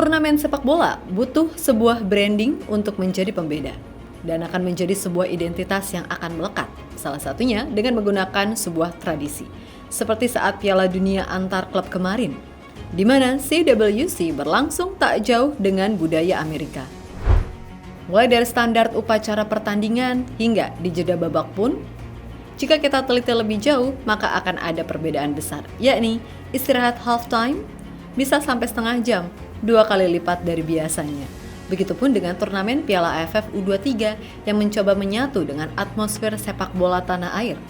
Turnamen sepak bola butuh sebuah branding untuk menjadi pembeda dan akan menjadi sebuah identitas yang akan melekat. Salah satunya dengan menggunakan sebuah tradisi, seperti saat Piala Dunia antar klub kemarin, di mana CWC berlangsung tak jauh dengan budaya Amerika. Mulai dari standar upacara pertandingan hingga di jeda babak pun, jika kita teliti lebih jauh, maka akan ada perbedaan besar, yakni istirahat halftime bisa sampai setengah jam, 2 kali lipat dari biasanya. Begitupun dengan turnamen Piala AFF U23 yang mencoba menyatu dengan atmosfer sepak bola tanah air.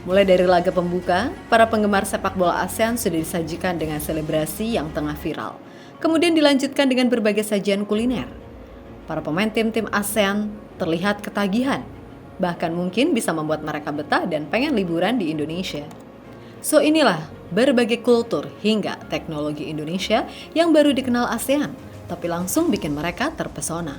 Mulai dari laga pembuka, para penggemar sepak bola ASEAN sudah disajikan dengan selebrasi yang tengah viral. Kemudian dilanjutkan dengan berbagai sajian kuliner. Para pemain tim-tim ASEAN terlihat ketagihan, bahkan mungkin bisa membuat mereka betah dan pengen liburan di Indonesia. So inilah berbagai kultur hingga teknologi Indonesia yang baru dikenal ASEAN, tapi langsung bikin mereka terpesona.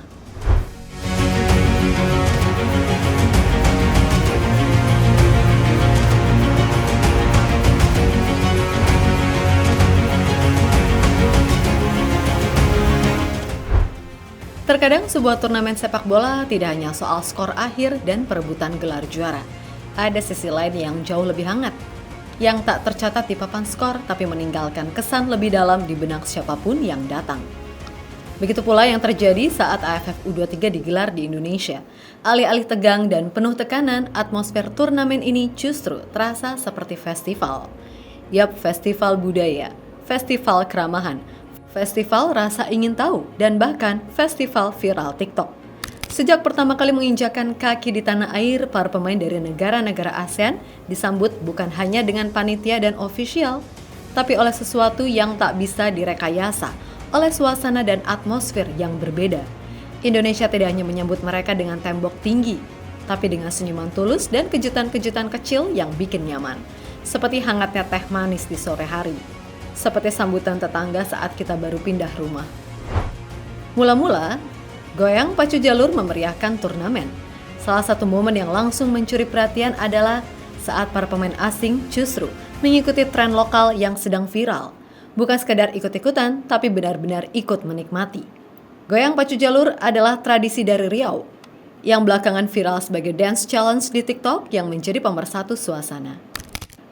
Terkadang sebuah turnamen sepak bola tidak hanya soal skor akhir dan perebutan gelar juara. Ada sisi lain yang jauh lebih hangat, yang tak tercatat di papan skor tapi meninggalkan kesan lebih dalam di benak siapapun yang datang. Begitu pula yang terjadi saat AFF U23 digelar di Indonesia. Alih-alih tegang dan penuh tekanan, atmosfer turnamen ini justru terasa seperti festival. Yap, festival budaya, festival keramahan, festival rasa ingin tahu, dan bahkan festival viral TikTok. Sejak pertama kali menginjakan kaki di tanah air, para pemain dari negara-negara ASEAN disambut bukan hanya dengan panitia dan ofisial, tapi oleh sesuatu yang tak bisa direkayasa, oleh suasana dan atmosfer yang berbeda. Indonesia tidak hanya menyambut mereka dengan tembok tinggi, tapi dengan senyuman tulus dan kejutan-kejutan kecil yang bikin nyaman. Seperti hangatnya teh manis di sore hari, seperti sambutan tetangga saat kita baru pindah rumah. Mula-mula, goyang pacu jalur memeriahkan turnamen. Salah satu momen yang langsung mencuri perhatian adalah saat para pemain asing justru mengikuti tren lokal yang sedang viral. Bukan sekadar ikut-ikutan, tapi benar-benar ikut menikmati. Goyang pacu jalur adalah tradisi dari Riau, yang belakangan viral sebagai dance challenge di TikTok yang menjadi pemersatu suasana.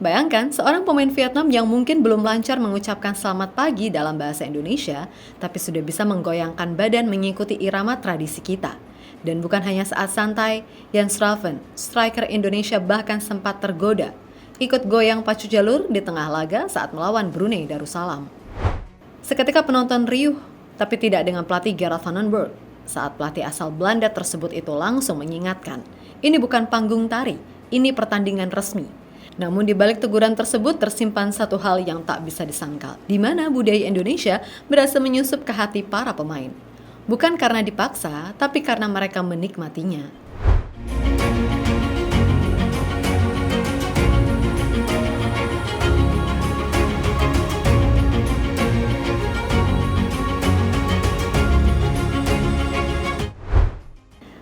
Bayangkan seorang pemain Vietnam yang mungkin belum lancar mengucapkan selamat pagi dalam bahasa Indonesia, tapi sudah bisa menggoyangkan badan mengikuti irama tradisi kita. Dan bukan hanya saat santai, Jens Raven, striker Indonesia bahkan sempat tergoda ikut goyang pacu jalur di tengah laga saat melawan Brunei Darussalam. Seketika penonton riuh, tapi tidak dengan pelatih Gerard van den Berg. Saat pelatih asal Belanda tersebut itu langsung mengingatkan, ini bukan panggung tari, ini pertandingan resmi. Namun di balik teguran tersebut tersimpan satu hal yang tak bisa disangkal, di mana budaya Indonesia berhasil menyusup ke hati para pemain. Bukan karena dipaksa, tapi karena mereka menikmatinya.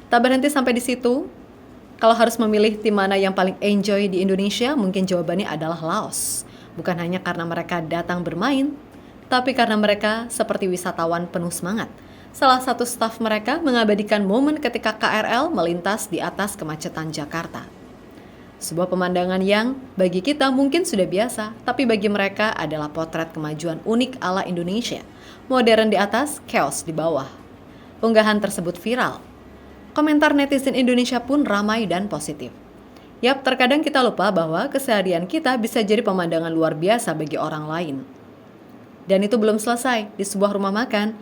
Tak berhenti sampai di situ. Kalau harus memilih tim mana yang paling enjoy di Indonesia, mungkin jawabannya adalah Laos. Bukan hanya karena mereka datang bermain, tapi karena mereka seperti wisatawan penuh semangat. Salah satu staf mereka mengabadikan momen ketika KRL melintas di atas kemacetan Jakarta. Sebuah pemandangan yang bagi kita mungkin sudah biasa, tapi bagi mereka adalah potret kemajuan unik ala Indonesia. Modern di atas, chaos di bawah. Unggahan tersebut viral. Komentar netizen Indonesia pun ramai dan positif. Yap, terkadang kita lupa bahwa keseharian kita bisa jadi pemandangan luar biasa bagi orang lain. Dan itu belum selesai. Di sebuah rumah makan,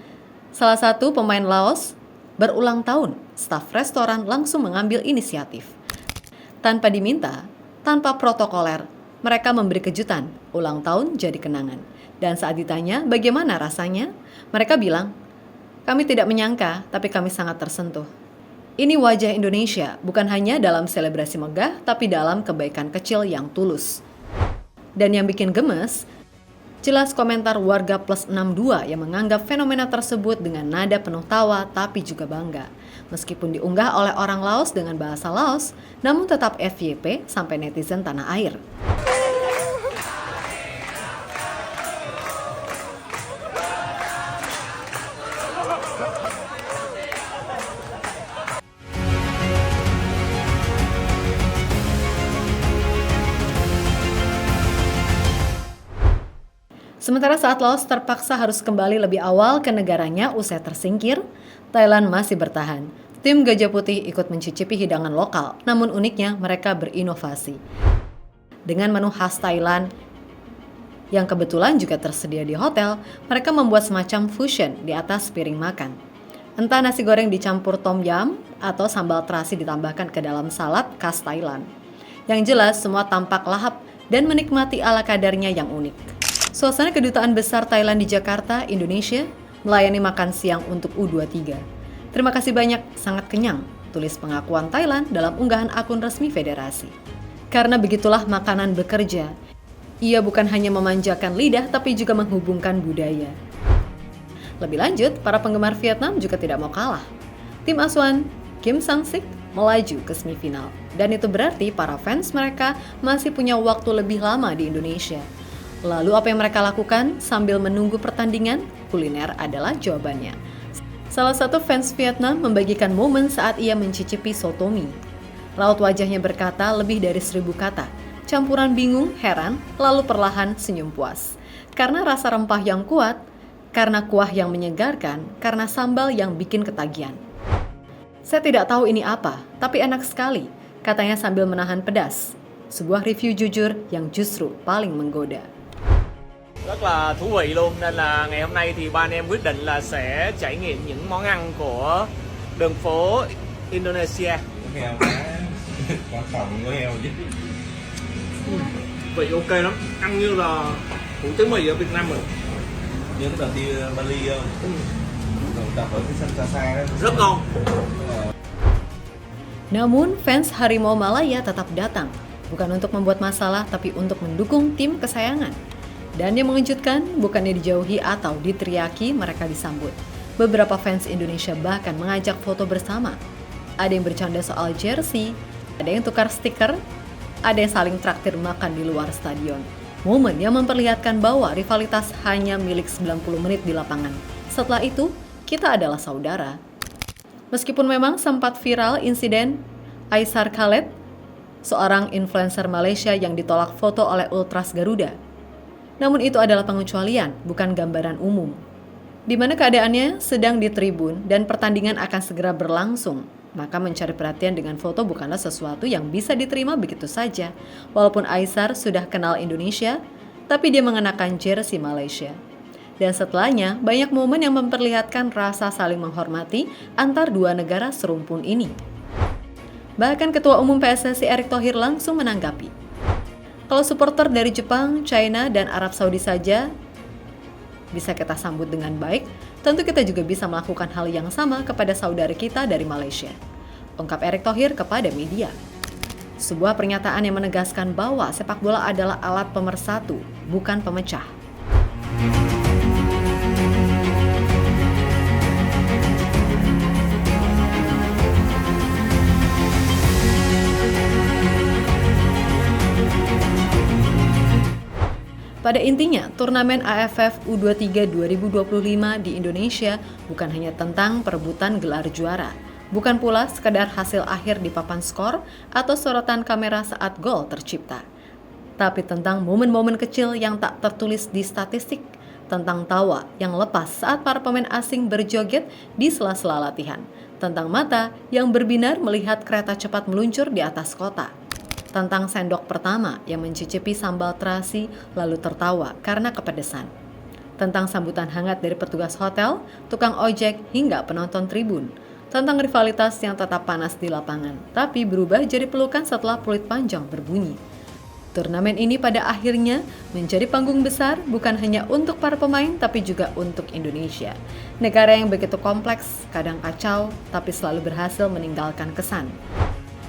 salah satu pemain Laos berulang tahun, staf restoran langsung mengambil inisiatif. Tanpa diminta, tanpa protokoler, mereka memberi kejutan, ulang tahun jadi kenangan. Dan saat ditanya bagaimana rasanya, mereka bilang, kami tidak menyangka, tapi kami sangat tersentuh. Ini wajah Indonesia, bukan hanya dalam selebrasi megah, tapi dalam kebaikan kecil yang tulus. Dan yang bikin gemes, jelas komentar warga plus 62 yang menganggap fenomena tersebut dengan nada penuh tawa tapi juga bangga. Meskipun diunggah oleh orang Laos dengan bahasa Laos, namun tetap FYP sampai netizen tanah air. Sementara saat Laos terpaksa harus kembali lebih awal ke negaranya usai tersingkir, Thailand masih bertahan. Tim Gajah Putih ikut mencicipi hidangan lokal, namun uniknya mereka berinovasi. Dengan menu khas Thailand yang kebetulan juga tersedia di hotel, mereka membuat semacam fusion di atas piring makan. Entah nasi goreng dicampur tom yum atau sambal terasi ditambahkan ke dalam salad khas Thailand. Yang jelas semua tampak lahap dan menikmati ala kadarnya yang unik. Suasana Kedutaan Besar Thailand di Jakarta, Indonesia, melayani makan siang untuk U23. Terima kasih banyak, sangat kenyang, tulis pengakuan Thailand dalam unggahan akun resmi federasi. Karena begitulah makanan bekerja. Ia bukan hanya memanjakan lidah, tapi juga menghubungkan budaya. Lebih lanjut, para penggemar Vietnam juga tidak mau kalah. Tim asuhan Kim Sang-sik melaju ke semifinal. Dan itu berarti para fans mereka masih punya waktu lebih lama di Indonesia. Lalu apa yang mereka lakukan sambil menunggu pertandingan? Kuliner adalah jawabannya. Salah satu fans Vietnam membagikan momen saat ia mencicipi soto mie. Raut wajahnya berkata lebih dari 1000 kata. Campuran bingung, heran, lalu perlahan senyum puas. Karena rasa rempah yang kuat, karena kuah yang menyegarkan, karena sambal yang bikin ketagihan. Saya tidak tahu ini apa, tapi enak sekali, katanya sambil menahan pedas. Sebuah review jujur yang justru paling menggoda. Rất là thú vị luôn, nên là ngày hôm nay thì ba anh em quyết định là sẽ trải nghiệm những món ăn của đường phố Indonesia. Heo quá, quan trọng có heo chứ. Vị ok lắm, ăn như là hủ tiếu mì ở Việt Nam rồi. Nhớ cái đợt đi Bali không? Đợt ở cái sân xa xa đó. Rất ngon. Namun, fans Harimau Malaya tetap datang, bukan untuk membuat masalah, tapi untuk mendukung tim kesayangan. Dan yang mengejutkan, bukannya dijauhi atau diteriaki, mereka disambut. Beberapa fans Indonesia bahkan mengajak foto bersama. Ada yang bercanda soal jersey, ada yang tukar stiker, ada yang saling traktir makan di luar stadion. Momen yang memperlihatkan bahwa rivalitas hanya milik 90 menit di lapangan. Setelah itu, kita adalah saudara. Meskipun memang sempat viral insiden Aisar Khaled, seorang influencer Malaysia yang ditolak foto oleh Ultras Garuda. Namun itu adalah pengecualian, bukan gambaran umum. Di mana keadaannya sedang di tribun dan pertandingan akan segera berlangsung, maka mencari perhatian dengan foto bukanlah sesuatu yang bisa diterima begitu saja. Walaupun Aisar sudah kenal Indonesia, tapi dia mengenakan jersey Malaysia. Dan setelahnya, banyak momen yang memperlihatkan rasa saling menghormati antar dua negara serumpun ini. Bahkan Ketua Umum PSSI Erick Thohir langsung menanggapi. Kalau supporter dari Jepang, China, dan Arab Saudi saja bisa kita sambut dengan baik, tentu kita juga bisa melakukan hal yang sama kepada saudara kita dari Malaysia. Ungkap Erick Thohir kepada media. Sebuah pernyataan yang menegaskan bahwa sepak bola adalah alat pemersatu, bukan pemecah. Pada intinya, turnamen AFF U23 2025 di Indonesia bukan hanya tentang perebutan gelar juara, bukan pula sekadar hasil akhir di papan skor atau sorotan kamera saat gol tercipta, tapi tentang momen-momen kecil yang tak tertulis di statistik, tentang tawa yang lepas saat para pemain asing berjoget di sela-sela latihan, tentang mata yang berbinar melihat kereta cepat meluncur di atas kota, tentang sendok pertama yang mencicipi sambal terasi lalu tertawa karena kepedesan, tentang sambutan hangat dari petugas hotel, tukang ojek, hingga penonton tribun, tentang rivalitas yang tetap panas di lapangan, tapi berubah jadi pelukan setelah peluit panjang berbunyi. Turnamen ini pada akhirnya menjadi panggung besar bukan hanya untuk para pemain tapi juga untuk Indonesia. Negara yang begitu kompleks, kadang kacau, tapi selalu berhasil meninggalkan kesan.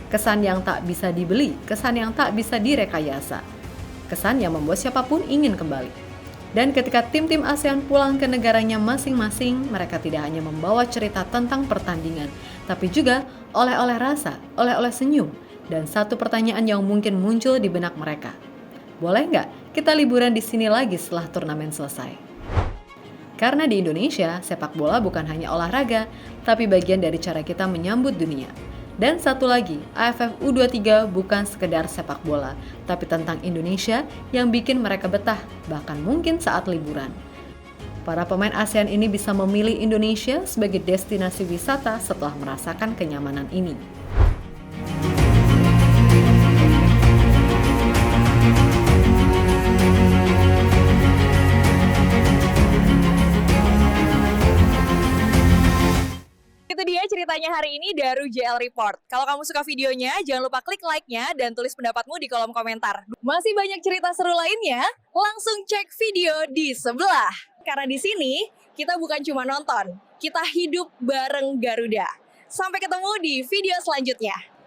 Kesan yang tak bisa dibeli, kesan yang tak bisa direkayasa. Kesan yang membuat siapapun ingin kembali. Dan ketika tim-tim ASEAN pulang ke negaranya masing-masing, mereka tidak hanya membawa cerita tentang pertandingan, tapi juga oleh-oleh rasa, oleh-oleh senyum, dan satu pertanyaan yang mungkin muncul di benak mereka. Boleh nggak kita liburan di sini lagi setelah turnamen selesai? Karena di Indonesia, sepak bola bukan hanya olahraga, tapi bagian dari cara kita menyambut dunia. Dan satu lagi, AFF U23 bukan sekedar sepak bola, tapi tentang Indonesia yang bikin mereka betah, bahkan mungkin saat liburan. Para pemain ASEAN ini bisa memilih Indonesia sebagai destinasi wisata setelah merasakan kenyamanan ini. Itu dia ceritanya hari ini dari JL Report. Kalau kamu suka videonya, jangan lupa klik like-nya dan tulis pendapatmu di kolom komentar. Masih banyak cerita seru lainnya, langsung cek video di sebelah. Karena di sini, kita bukan cuma nonton, kita hidup bareng Garuda. Sampai ketemu di video selanjutnya.